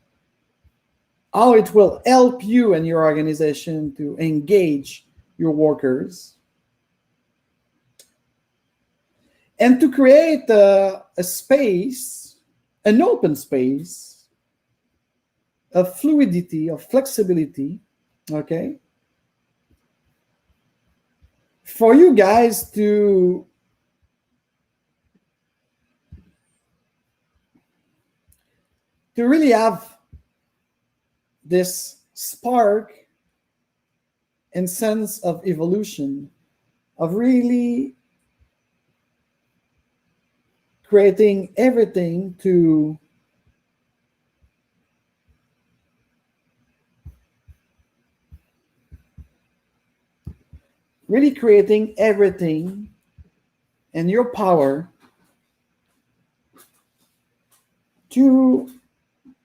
how it will help you and your organization to engage your workers, and to create a space, an open space of fluidity, of flexibility, okay, for you guys to really have this spark and sense of evolution, of really creating everything to really creating everything in your power to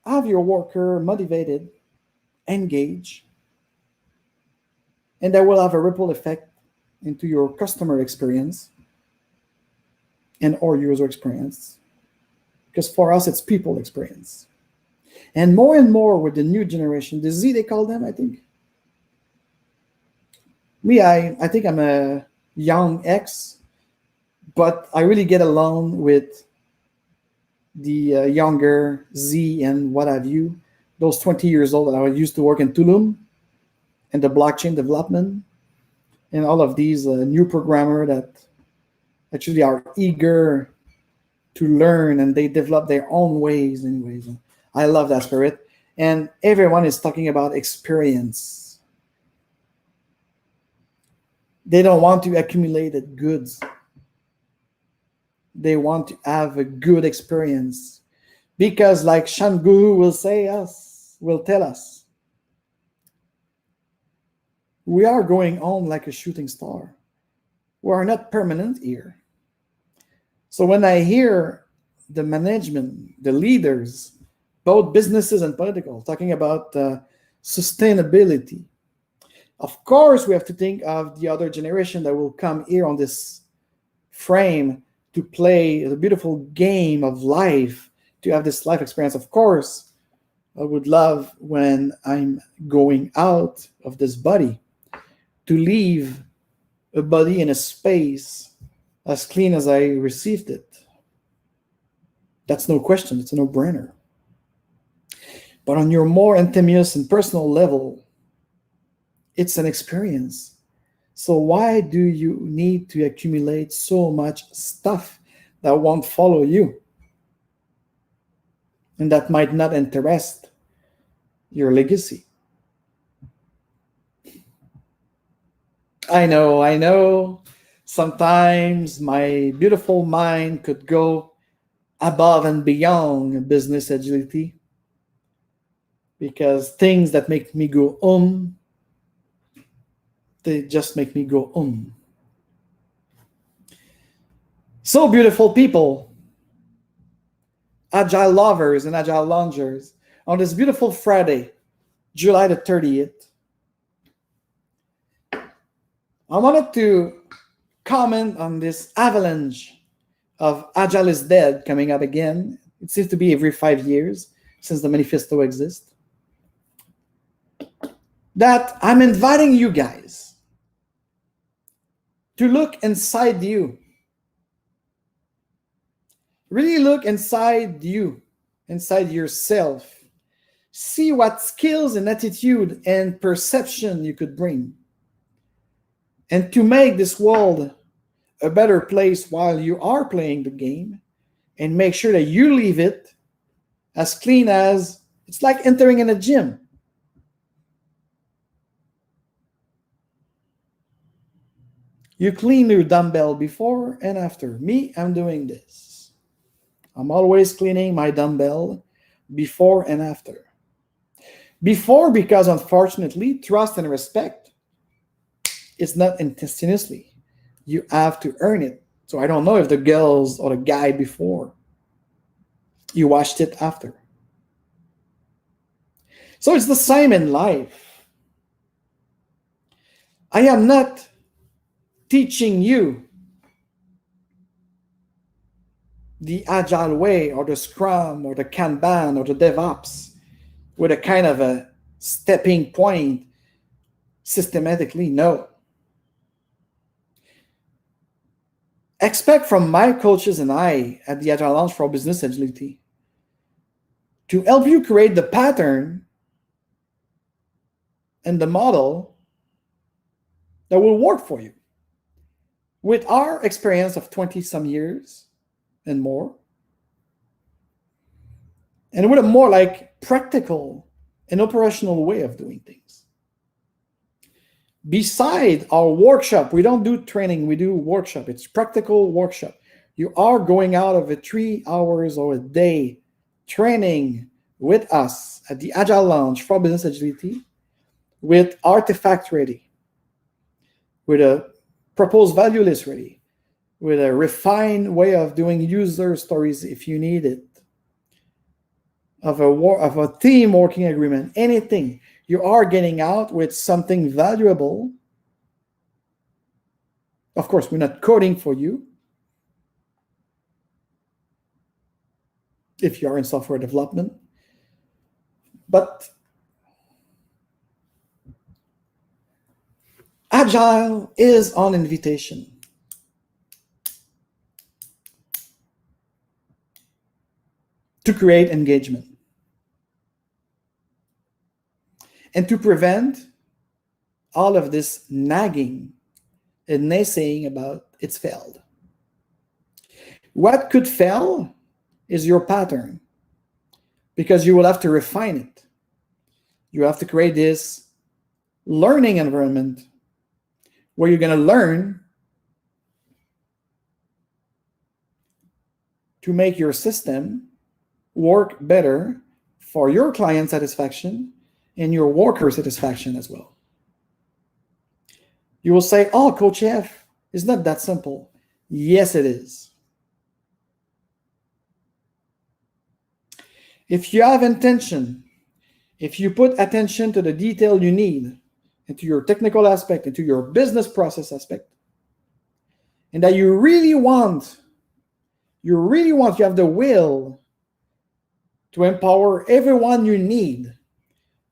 have your worker motivated, engaged, and that will have a ripple effect into your customer experience and our user experience. Because for us, it's people experience. And more with the new generation, the Z, they call them, I think. Me, I think I'm a young X, but I really get along with the younger Z and what have you, those 20 years old that I used to work in Tulum and the blockchain development and all of these new programmers that actually are eager to learn, and they develop their own ways anyways. I love that spirit. And everyone is talking about experience. They don't want to accumulate goods. They want to have a good experience, because like Shangu will tell us, we are going on like a shooting star. We are not permanent here. So when I hear the management, the leaders, both businesses and political, talking about sustainability, of course we have to think of the other generation that will come here on this frame to play the beautiful game of life, to have this life experience. Of course, I would love, when I'm going out of this body, to leave a body in a space as clean as I received it. That's no question. It's a no-brainer. But on your more intimate and personal level, it's an experience. So why do you need to accumulate so much stuff that won't follow you and that might not interest your legacy? I know. Sometimes my beautiful mind could go above and beyond business agility, because things that make me go they just make me go So beautiful people, agile lovers and agile loungers, on this beautiful Friday, July the 30th, I wanted to comment on this avalanche of Agile is Dead coming up again. It seems to be every 5 years since the manifesto exists. That I'm inviting you guys to look inside you. Really look inside you, inside yourself. See what skills and attitude and perception you could bring. And to make this world a better place while you are playing the game, and make sure that you leave it as clean as it's like entering in a gym. You clean your dumbbell before and after. Me, I'm doing this. I'm always cleaning my dumbbell before and after. Before, because unfortunately, trust and respect is not instantaneously. You have to earn it. So I don't know if the girls or the guy before, you watched it after. So it's the same in life. I am not teaching you the Agile way or the Scrum or the Kanban or the DevOps with a kind of a stepping point systematically. No. Expect from my coaches and I at the Agile Lounge for Business Agility to help you create the pattern and the model that will work for you. With our experience of 20 some years and more, and with a more like practical and operational way of doing things. Beside our workshop, we don't do training, we do workshop. It's practical workshop. You are going out of a 3 hours or a day training with us at the Agile Lounge for Business Agility with artifact ready, with a proposed value list ready, with a refined way of doing user stories if you need it, of a team working agreement, anything. You are getting out with something valuable. Of course, we're not coding for you. If you are in software development. But Agile is on invitation. To create engagement. And to prevent all of this nagging and naysaying about it's failed. What could fail is your pattern, because you will have to refine it. You have to create this learning environment where you're going to learn to make your system work better for your client satisfaction and your worker satisfaction as well. You will say, oh, Coach F, it's not that simple. Yes, it is. If you have intention, if you put attention to the detail you need, into your technical aspect, into your business process aspect, and that you have the will to empower everyone you need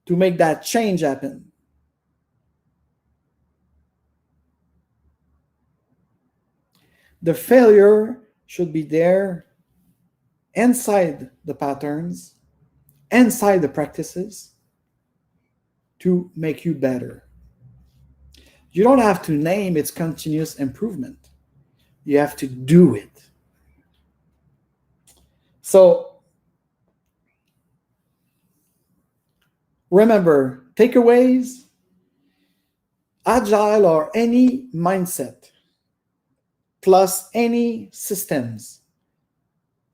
to make that change happen. The failure should be there inside the patterns, inside the practices, to make you better. You don't have to name its continuous improvement. You have to do it. So remember, takeaways, Agile or any mindset plus any systems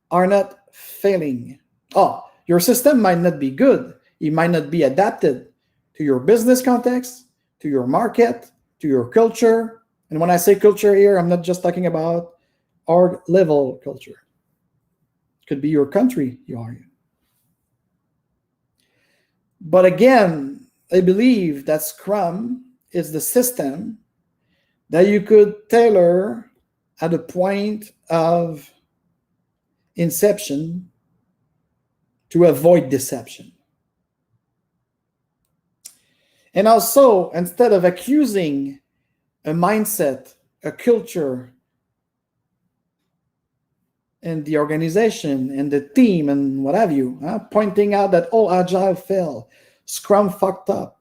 are not failing. Oh, your system might not be good. It might not be adapted to your business context, to your market, to your culture. And when I say culture here, I'm not just talking about org level culture. It could be your country you are in. But again, I believe that Scrum is the system that you could tailor at a point of inception to avoid deception. And also, instead of accusing a mindset, a culture, and the organization and the team and what have you, pointing out that, oh, Agile failed, Scrum fucked up.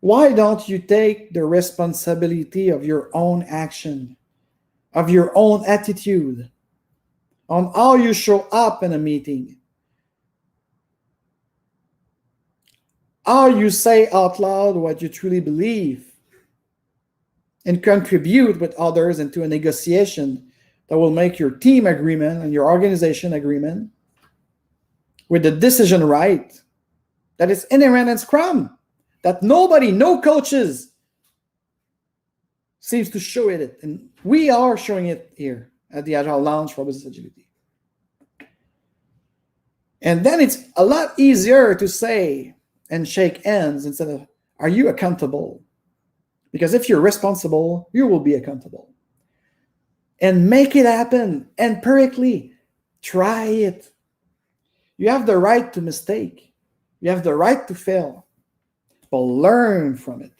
Why don't you take the responsibility of your own action, of your own attitude, on how you show up in a meeting, how you say out loud what you truly believe, and contribute with others into a negotiation that will make your team agreement and your organization agreement with the decision right that is inherent in Scrum, that nobody, no coaches seems to show it. And we are showing it here at the Agile Lounge for Business Agility. And then it's a lot easier to say and shake hands instead of, are you accountable? Because if you're responsible, you will be accountable. And make it happen empirically. Try it. You have the right to mistake. You have the right to fail. But learn from it.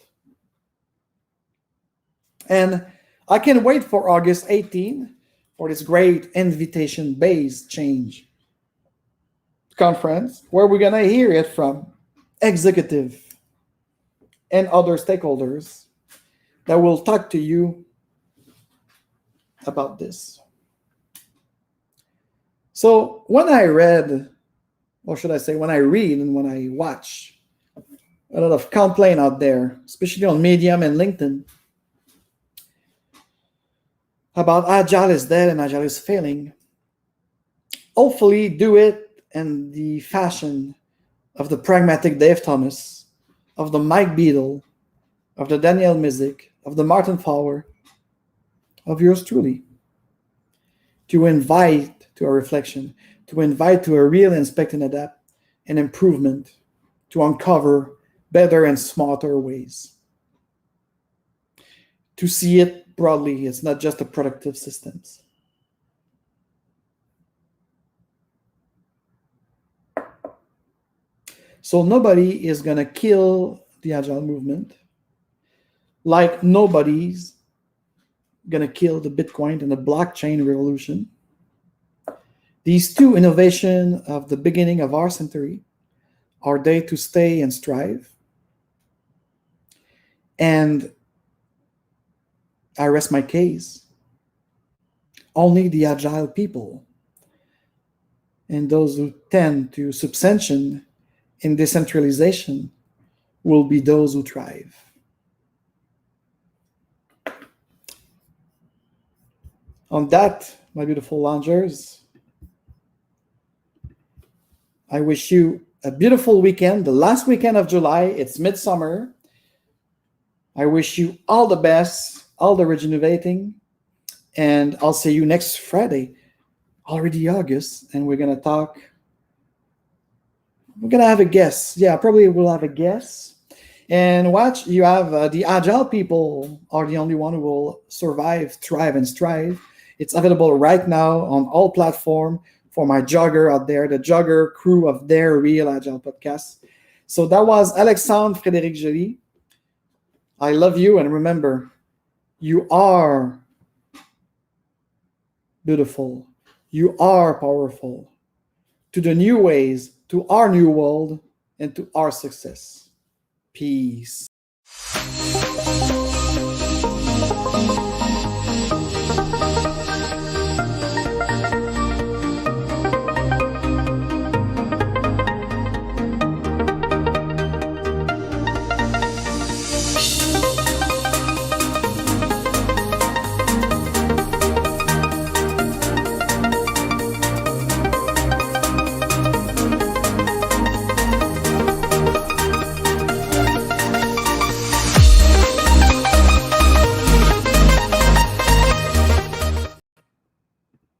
And I can wait for August 18 for this great invitation-based change conference where we're going to hear it from executive and other stakeholders that will talk to you about this. So when I read, or should I say when I read and when I watch a lot of complaint out there, especially on Medium and LinkedIn, about Agile is dead and Agile is failing, hopefully do it in the fashion of the pragmatic Dave Thomas, of the Mike Beadle, of the Daniel Mizik, of the Martin Fowler, of yours truly, to invite to a reflection, to invite to a real inspect and adapt, and improvement, to uncover better and smarter ways. To see it broadly, it's not just a productive systems. So nobody is going to kill the Agile movement like nobody's going to kill the Bitcoin and the blockchain revolution. These two innovations of the beginning of our century are there to stay and strive. And I rest my case. Only the Agile people and those who tend to substantiation in decentralization will be those who thrive. On that, my beautiful loungers, I wish you a beautiful weekend, the last weekend of July. It's midsummer. I wish you all the best, all the rejuvenating, and I'll see you next Friday, already August, and we're going to talk. We're going to have a guest. Yeah, probably we'll have a guest. And watch, you have the Agile people are the only one who will survive, thrive, and strive. It's available right now on all platforms for my jogger out there, the jogger crew of their Real Agile podcast. So that was Alexandre Frédéric Joly. I love you, and remember, you are beautiful. You are powerful. To the new ways, to our new world, and to our success. Peace.